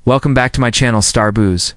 Welcome back to my channel, Star Booze.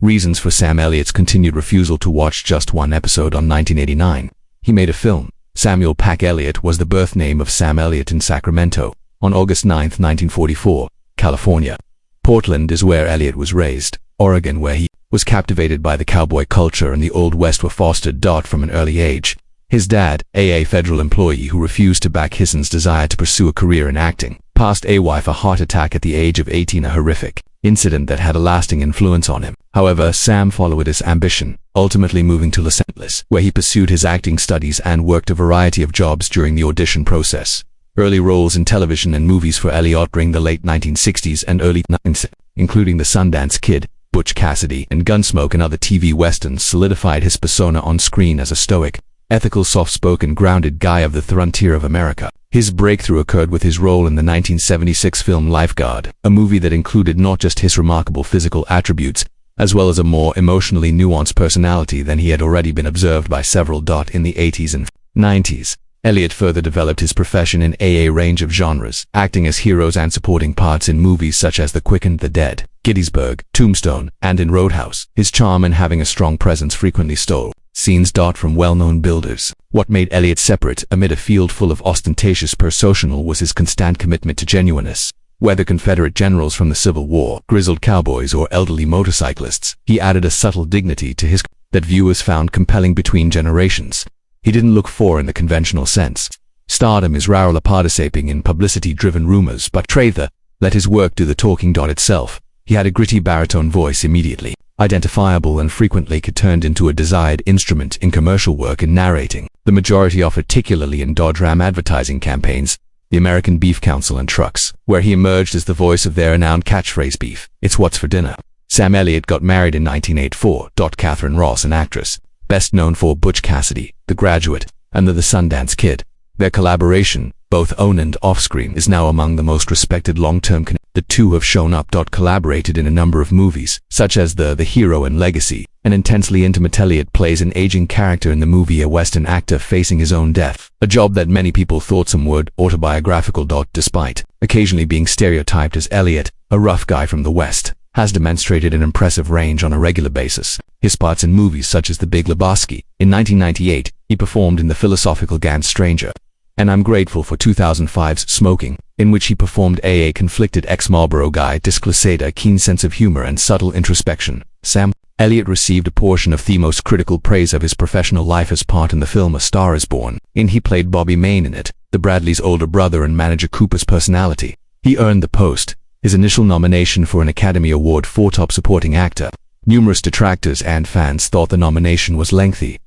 Reasons for Sam Elliott's continued refusal to watch just one episode on 1989. He made a film. Samuel Pack Elliott was the birth name of Sam Elliott in Sacramento, on August 9, 1944, California. Portland is where Elliott was raised. Oregon, where he was captivated by the cowboy culture and the Old West, were fostered from an early age. His dad, a federal employee who refused to back his son's desire to pursue a career in acting, passed away of a heart attack at the age of 18, a horrific incident that had a lasting influence on him. However, Sam followed his ambition, ultimately moving to Los Angeles, where he pursued his acting studies and worked a variety of jobs during the audition process. Early roles in television and movies for Elliott during the late 1960s and early 90s, including The Sundance Kid, Butch Cassidy, and Gunsmoke and other TV westerns, solidified his persona on screen as a stoic, ethical, soft-spoken, grounded guy of the frontier of America. His breakthrough occurred with his role in the 1976 film Lifeguard, a movie that included not just his remarkable physical attributes, as well as a more emotionally nuanced personality than he had already been observed by several in the 80s and 90s. Elliott further developed his profession in a range of genres, acting as heroes and supporting parts in movies such as The Quick and the Dead, Gettysburg, Tombstone, and in Roadhouse. His charm and having a strong presence frequently stole scenes from well-known builders. What made Elliott separate amid a field full of ostentatious personnel was his constant commitment to genuineness. Whether Confederate generals from the Civil War, grizzled cowboys, or elderly motorcyclists, he added a subtle dignity to his that viewers found compelling between generations. He didn't look for in the conventional sense. Stardom is rarely participating in publicity-driven rumors, but rather let his work do the talking itself. He had a gritty baritone voice, immediately identifiable, and frequently turned into a desired instrument in commercial work and narrating, the majority of it particularly in Dodge Ram advertising campaigns, the American Beef Council, and trucks, where he emerged as the voice of their renowned catchphrase, "Beef, it's what's for dinner." Sam Elliott got married in 1984. Catherine Ross, an actress, best known for Butch Cassidy, The Graduate, and The Sundance Kid. Their collaboration, both on and off-screen, is now among the most respected long-term connections. The two have shown up. Collaborated in a number of movies, such as The Hero and Legacy, an intensely intimate. Elliott plays an aging character in the movie, a Western actor facing his own death, a job that many people thought somewhat autobiographical. Despite occasionally being stereotyped as Elliott, a rough guy from the West, has demonstrated an impressive range on a regular basis. His parts in movies such as The Big Lebowski. In 1998, he performed in the philosophical Gans Stranger, and I'm Grateful for 2005's Smoking, in which he performed a conflicted ex-Marlboro guy, displayed a keen sense of humor and subtle introspection. Sam Elliott received a portion of the most critical praise of his professional life as part in the film A Star is Born, in he played Bobby Maine in it, the Bradley's older brother and manager Cooper's personality. He earned the post, his initial nomination for an Academy Award for Top Supporting Actor. Numerous detractors and fans thought the nomination was lengthy,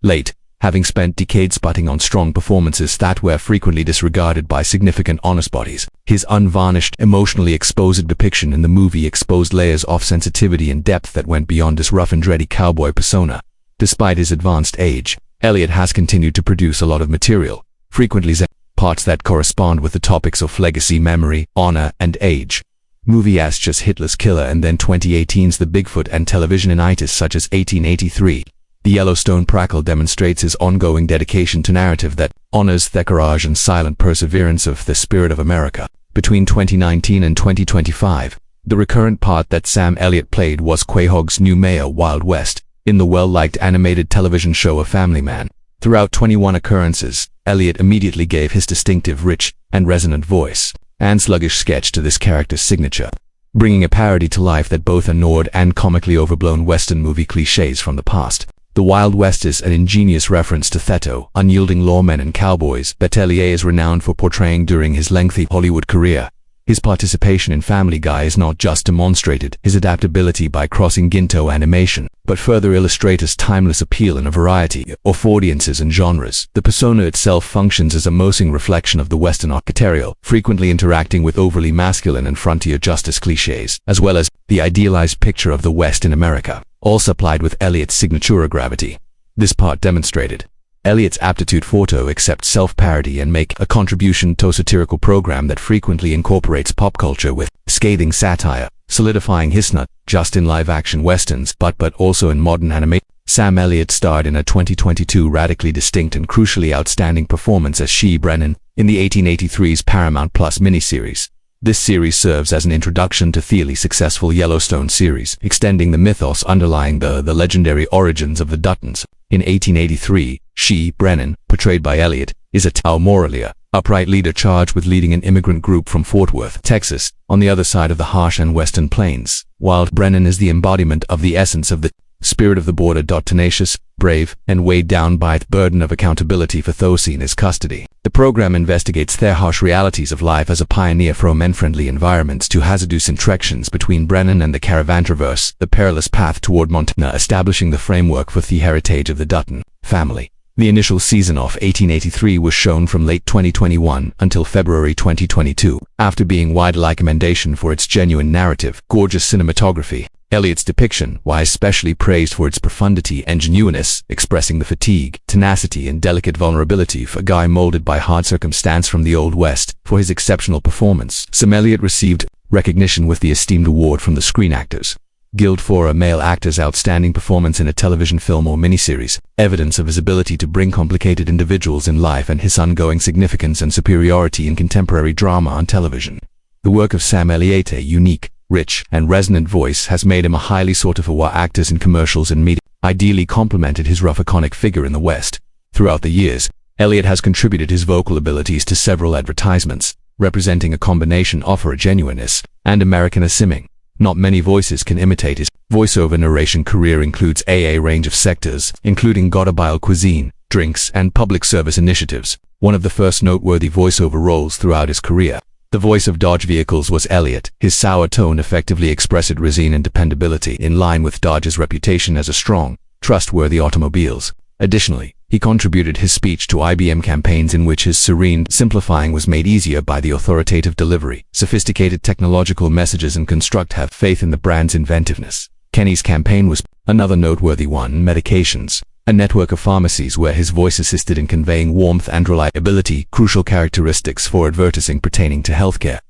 late, having spent decades butting on strong performances that were frequently disregarded by significant honest bodies. His unvarnished, emotionally exposed depiction in the movie exposed layers of sensitivity and depth that went beyond his rough and ready cowboy persona. Despite his advanced age, Elliott has continued to produce a lot of material, frequently parts that correspond with the topics of legacy, memory, honor, and age. Movie as just Hitler's Killer, and then 2018's The Bigfoot, and television-itis such as 1883. The Yellowstone Crackle demonstrates his ongoing dedication to narrative that honors the courage and silent perseverance of the spirit of America. Between 2019 and 2025, the recurrent part that Sam Elliott played was Quahog's new mayor, Wild West, in the well-liked animated television show A Family Man. Throughout 21 occurrences, Elliott immediately gave his distinctive, rich, and resonant voice and sluggish sketch to this character's signature, bringing a parody to life that both ignored and comically overblown Western movie cliches from the past. The Wild West is an ingenious reference to Theto, unyielding lawmen and cowboys, that Elliott is renowned for portraying during his lengthy Hollywood career. His participation in Family Guy is not just demonstrated his adaptability by crossing Ginto animation, but further illustrate his timeless appeal in a variety of audiences and genres. The persona itself functions as a moving reflection of the Western archetype, frequently interacting with overly masculine and frontier justice cliches, as well as the idealized picture of the West in America, all supplied with Elliott's signature gravity. This part demonstrated Elliott's aptitude for to accept self-parody and make a contribution to a satirical program that frequently incorporates pop culture with scathing satire, solidifying his not just in live-action westerns but also in modern anime. Sam Elliott starred in a 2022 radically distinct and crucially outstanding performance as She Brennan in the 1883's Paramount Plus miniseries, This series serves as an introduction to the successful Yellowstone series, extending the mythos underlying the legendary origins of the Duttons. In 1883, she, Brennan, portrayed by Elliott, is a Moralia, upright leader charged with leading an immigrant group from Fort Worth, Texas, on the other side of the harsh and western plains, while Brennan is the embodiment of the essence of the spirit of the border. Tenacious, brave, and weighed down by the burden of accountability for those in his custody. The program investigates the harsh realities of life as a pioneer from unfriendly environments to hazardous interactions between Brennan and the caravan traverse, the perilous path toward Montana, establishing the framework for the heritage of the Dutton family. The initial season of 1883 was shown from late 2021 until February 2022, after being widely recommended for its genuine narrative, gorgeous cinematography. Elliott's depiction was especially praised for its profundity and genuineness, expressing the fatigue, tenacity, and delicate vulnerability of a guy molded by hard circumstance from the Old West. For his exceptional performance, Sam Elliott received recognition with the esteemed award from the Screen Actors Guild for a male actor's outstanding performance in a television film or miniseries, evidence of his ability to bring complicated individuals in life and his ongoing significance and superiority in contemporary drama on television. The work of Sam Elliott, a unique, rich, and resonant voice, has made him a highly sought-after actor in commercials and media, ideally complemented his rough iconic figure in the West. Throughout the years, Elliott has contributed his vocal abilities to several advertisements, representing a combination of her genuineness and Americanisming. Not many voices can imitate his voiceover narration career includes a range of sectors, including automobile cuisine, drinks, and public service initiatives. One of the first noteworthy voiceover roles throughout his career. The voice of Dodge vehicles was Elliott. His sour tone effectively expressed resin and dependability, in line with Dodge's reputation as a strong, trustworthy automobiles. Additionally, he contributed his speech to IBM campaigns in which his serene simplifying was made easier by the authoritative delivery, sophisticated technological messages, and have faith in the brand's inventiveness. Kenny's campaign was another noteworthy one. Medications, a network of pharmacies where his voice assisted in conveying warmth and reliability, crucial characteristics for advertising pertaining to healthcare.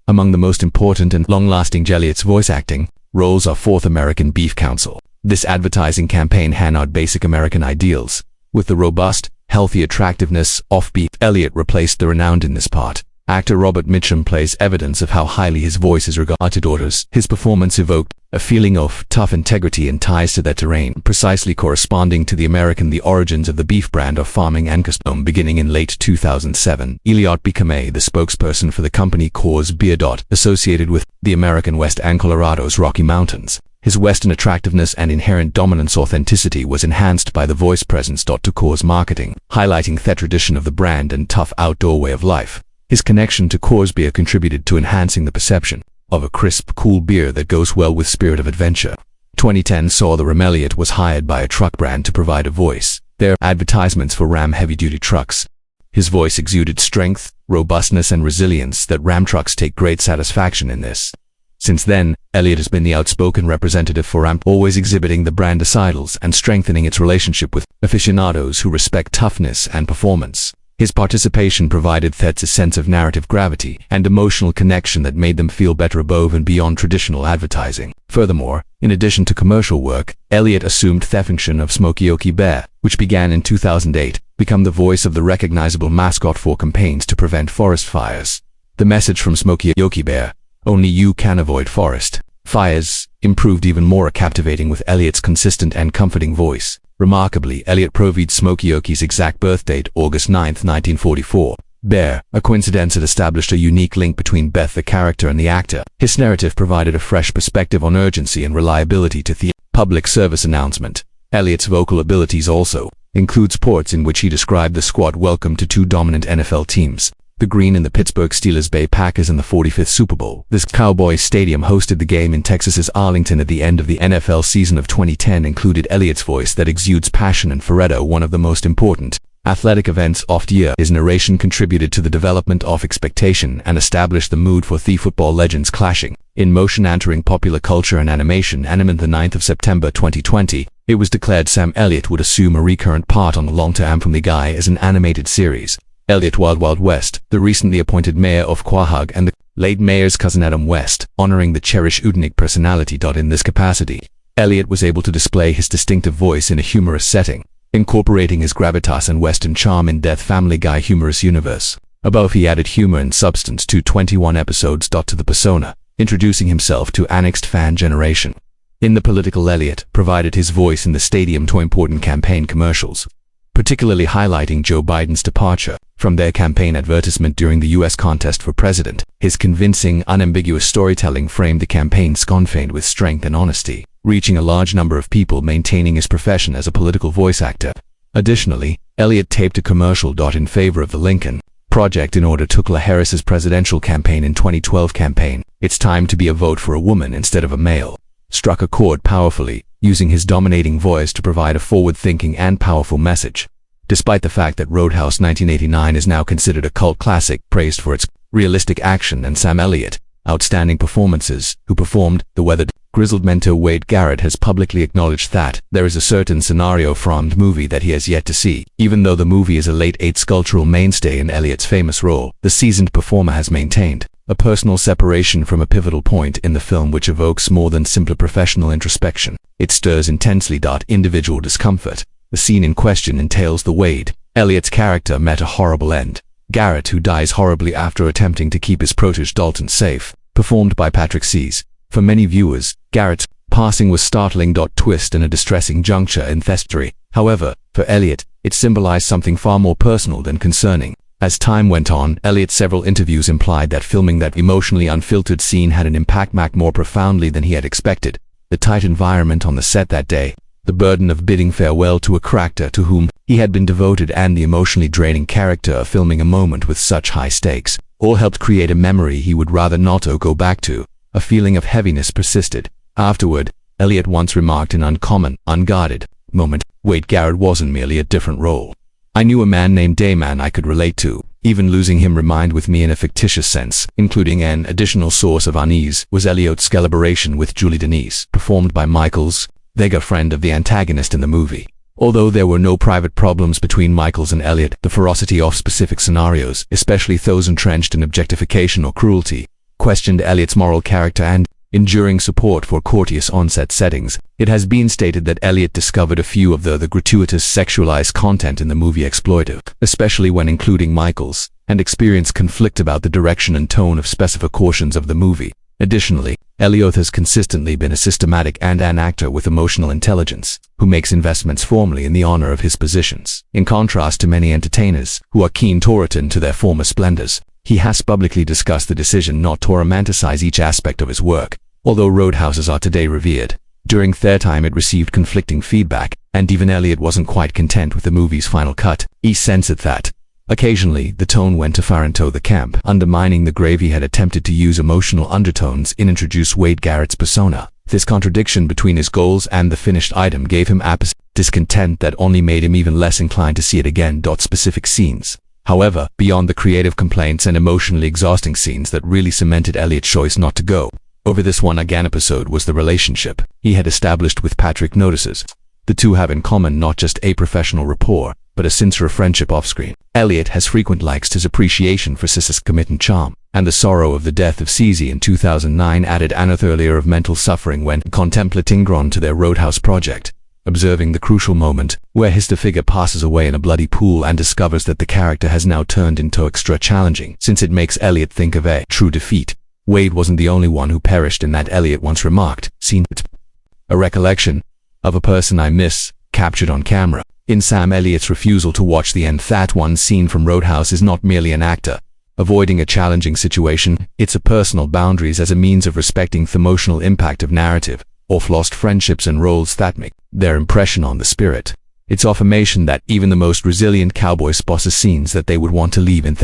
Among the most important and long-lasting Elliott's voice acting roles are Fourth American Beef Council. This advertising campaign handed basic American ideals. With the robust, healthy attractiveness of beef, Elliott replaced the renowned in this part. Actor Robert Mitchum plays evidence of how highly his voice is regarded. His performance evoked a feeling of tough integrity and ties to their terrain, precisely corresponding to the origins of the beef brand of farming and custom. Beginning in late 2007, Elliott became the spokesperson for the company Coors Beer. Associated with the American West and Colorado's Rocky Mountains. His Western attractiveness and inherent dominance authenticity was enhanced by the voice presence to Coors marketing, highlighting the tradition of the brand and tough outdoor way of life. His connection to Coors beer contributed to enhancing the perception of a crisp, cool beer that goes well with spirit of adventure. 2010 saw the Elliott was hired by a truck brand to provide a voice. Their advertisements for Ram heavy-duty trucks. His voice exuded strength, robustness, and resilience that Ram trucks take great satisfaction in this. Since then, Elliott has been the outspoken representative for Ram, always exhibiting the brand idols and strengthening its relationship with aficionados who respect toughness and performance. His participation provided Thets a sense of narrative gravity and emotional connection that made them feel better above and beyond traditional advertising. Furthermore, in addition to commercial work, Elliott assumed the function of Smokey Yoki Bear, which began in 2008, become the voice of the recognizable mascot for campaigns to prevent forest fires. The message from Smokey Yoki Bear, "Only you can avoid forest fires," improved even more captivating with Elliott's consistent and comforting voice. Remarkably, Elliott provided Smokey Yoki's exact birth date, August 9, 1944. Bear, a coincidence that established a unique link between Beth the character and the actor. His narrative provided a fresh perspective on urgency and reliability to the public service announcement. Elliott's vocal abilities also include sports in which he described the squad welcome to two dominant NFL teams, the Green and the Pittsburgh Steelers Bay Packers in the 45th Super Bowl. This Cowboy Stadium hosted the game in Texas's Arlington at the end of the NFL season of 2010 included Elliott's voice that exudes passion and Ferretto, one of the most important athletic events of the year. His narration contributed to the development of expectation and established the mood for the football legends clashing in motion, entering popular culture and animation. And on the 9th of September 2020, it was declared Sam Elliott would assume a recurrent part on the long-term from the Guy as an animated series. Elliott Wild Wild West, the recently appointed mayor of Quahog and the late mayor's cousin Adam West, honoring the cherished unique personality. In this capacity, Elliott was able to display his distinctive voice in a humorous setting, incorporating his gravitas and Western charm in Death Family Guy humorous universe. Above he added humor and substance to 21 episodes. To the persona, introducing himself to annexed fan generation. In the political, Elliott provided his voice in the stadium to important campaign commercials, particularly highlighting Joe Biden's departure from their campaign advertisement during the U.S. contest for president. His convincing, unambiguous storytelling framed the campaign's campaign with strength and honesty, reaching a large number of people, maintaining his profession as a political voice actor. Additionally, Elliott taped a commercial in favor of the Lincoln Project in order to Kamala Harris's presidential campaign in 2012 campaign. "It's time to be a vote for a woman instead of a male," struck a chord powerfully, using his dominating voice to provide a forward-thinking and powerful message. Despite the fact that Roadhouse 1989 is now considered a cult classic, praised for its realistic action and Sam Elliott outstanding performances, who performed the weathered, grizzled mentor Wade Garrett has publicly acknowledged that there is a certain scenario from the movie that he has yet to see. Even though the movie is a late 80s cultural mainstay in Elliott's famous role, the seasoned performer has maintained a personal separation from a pivotal point in the film which evokes more than simple professional introspection. It stirs intensely. Individual discomfort. The scene in question entails the Wade Elliott's character met a horrible end. Garrett, who dies horribly after attempting to keep his protege Dalton safe, performed by Patrick Sees. For many viewers, Garrett's passing was startling. Twist and a distressing juncture in the story. However, for Elliott, it symbolized something far more personal than concerning. As time went on, Elliott's several interviews implied that filming that emotionally unfiltered scene had an impact more profoundly than he had expected. The tight environment on the set that day, the burden of bidding farewell to a character to whom he had been devoted, and the emotionally draining character of filming a moment with such high stakes, all helped create a memory he would rather not go back to. A feeling of heaviness persisted. Afterward, Elliott once remarked in uncommon, unguarded moment, "Wade Garrett wasn't merely a different role. I knew a man named Dayman I could relate to. Even losing him remained with me in a fictitious sense." Including an additional source of unease was Elliott's collaboration with Julie Denise, performed by Michaels, Vega, friend of the antagonist in the movie. Although there were no private problems between Michaels and Elliott, the ferocity of specific scenarios, especially those entrenched in objectification or cruelty, questioned Elliott's moral character and enduring support for courteous on-set settings. It has been stated that Elliott discovered a few of the gratuitous sexualized content in the movie exploitive, especially when including Michaels, and experienced conflict about the direction and tone of specific portions of the movie. Additionally, Elliott has consistently been a systematic and an actor with emotional intelligence, who makes investments formally in the honor of his positions. In contrast to many entertainers, who are keen to return to their former splendors, he has publicly discussed the decision not to romanticize each aspect of his work. Although Roadhouses are today revered, during their time it received conflicting feedback, and even Elliott wasn't quite content with the movie's final cut. He sensed that occasionally the tone went too far into the camp, undermining the gravy had attempted to use emotional undertones in introduce Wade Garrett's persona. This contradiction between his goals and the finished item gave him discontent that only made him even less inclined to see it again. Specific scenes, however, beyond the creative complaints and emotionally exhausting scenes that really cemented Elliott's choice not to go over this one again episode was the relationship he had established with Patrick. Notices the two have in common not just a professional rapport, but a sincere friendship off-screen. Elliott has frequent likes his appreciation for Sis's commitment charm, and the sorrow of the death of Cece in 2009 added another layer of mental suffering when contemplating on to their Roadhouse project, observing the crucial moment where his figure passes away in a bloody pool and discovers that the character has now turned into extra challenging, since it makes Elliott think of a true defeat. Wade wasn't the only one who perished in that, Elliott once remarked, "Seen a recollection of a person I miss, captured on camera." In Sam Elliott's refusal to watch the end, that one scene from Roadhouse is not merely an actor avoiding a challenging situation, it's a personal boundaries as a means of respecting the emotional impact of narrative, of lost friendships and roles that make their impression on the spirit. It's affirmation that even the most resilient cowboy sponsors scenes that they would want to leave in